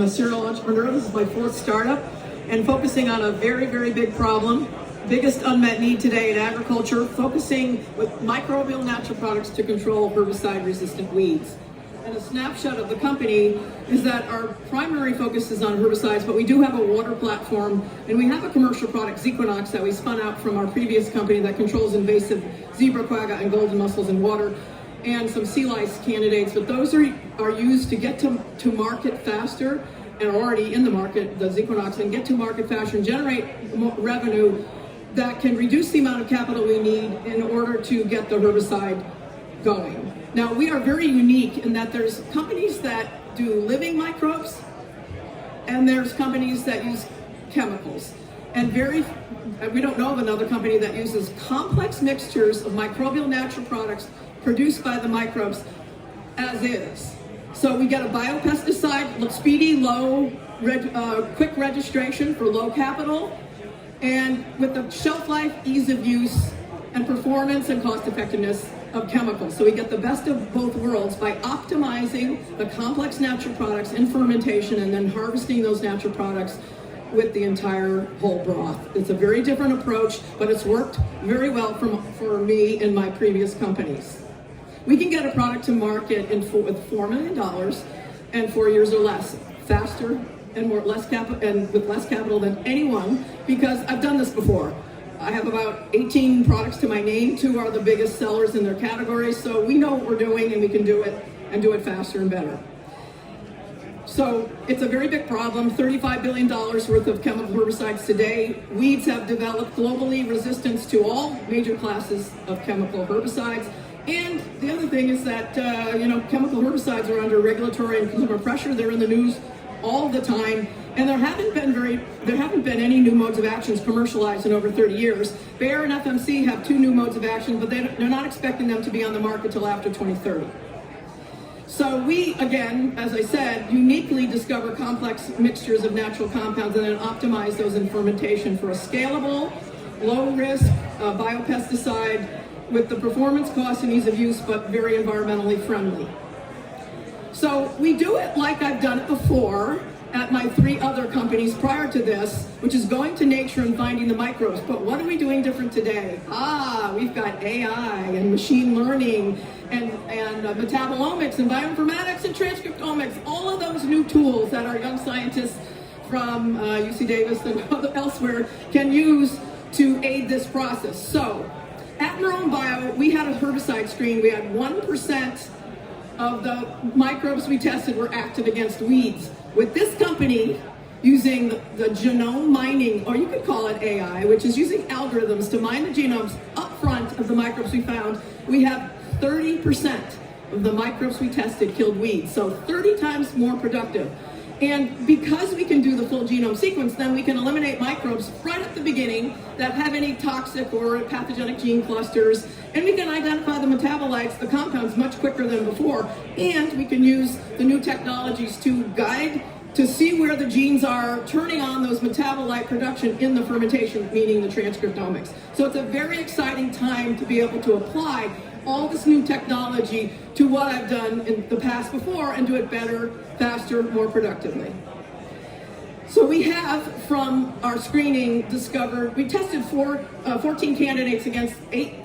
a serial entrepreneur. This is my fourth startup, and focusing on a very, very big problem, biggest unmet need today in agriculture, focusing with microbial natural products to control herbicide-resistant weeds. And a snapshot of the company is that our primary focus is on herbicides, but we do have a water platform, and we have a commercial product, Zequinox, that we spun out from our previous company that controls invasive zebra quagga and golden mussels in water, and some sea lice candidates. But those are used to get to market faster, and are already in the market, the Zequinox, and get to market faster and generate more revenue that can reduce the amount of capital we need in order to get the herbicide going. Now, we are very unique in that there's companies that do living microbes, and there's companies that use chemicals. And we don't know of another company that uses complex mixtures of microbial natural products produced by the microbes as is. So we get a biopesticide, speedy, quick registration for low capital, and with the shelf life, ease of use, and performance and cost effectiveness of chemicals. So we get the best of both worlds by optimizing the complex natural products in fermentation and then harvesting those natural products with the entire whole broth. It's a very different approach, but it's worked very well for me in my previous companies. We can get a product to market with $4 million and 4 years or less, faster and with less capital than anyone, because I've done this before. I have about 18 products to my name. 2 are the biggest sellers in their categories, so we know what we're doing, and we can do it and do it faster and better. So it's a very big problem, $35 billion worth of chemical herbicides today. Weeds have developed globally resistance to all major classes of chemical herbicides. And the other thing is that chemical herbicides are under regulatory and consumer pressure. They're in the news all the time, and there haven't been any new modes of actions commercialized in over 30 years. Bayer and FMC have 2 new modes of action, but they're not expecting them to be on the market till after 2030. So we, again, as I said, uniquely discover complex mixtures of natural compounds and then optimize those in fermentation for a scalable, low-risk biopesticide with the performance, cost, and ease of use, but very environmentally friendly. So we do it like I've done it before at my 3 other companies prior to this, which is going to nature and finding the microbes. But what are we doing different today? We've got AI and machine learning and metabolomics and bioinformatics and transcriptomics, all of those new tools that our young scientists from UC Davis and elsewhere can use to aid this process. So at Marrone Bio, we had a herbicide screen. We had 1% of the microbes we tested were active against weeds. With this company, using the genome mining, or you could call it AI, which is using algorithms to mine the genomes up front of the microbes we found, we have 30% of the microbes we tested killed weeds, so 30 times more productive. And because we can do the full genome sequence, then we can eliminate microbes right at the beginning that have any toxic or pathogenic gene clusters, and we can identify the metabolites, the compounds, much quicker than before. And we can use the new technologies to guide, to see where the genes are turning on those metabolite production in the fermentation, meaning the transcriptomics. So it's a very exciting time to be able to apply all this new technology to what I've done in the past before and do it better, faster, more productively. So we have, from our screening, we tested 14 candidates against 8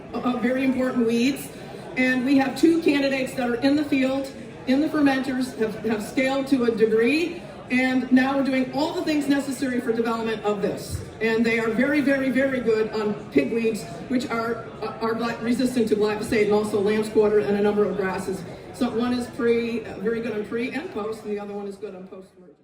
very important weeds, and we have 2 candidates that are in the field, in the fermenters, have scaled to a degree, and now we're doing all the things necessary for development of this. And they are very, very, very good on pigweeds, which are resistant to glyphosate, and also lamb's quarter and a number of grasses. So one is very good on pre and post, and the other one is good on post-emergence.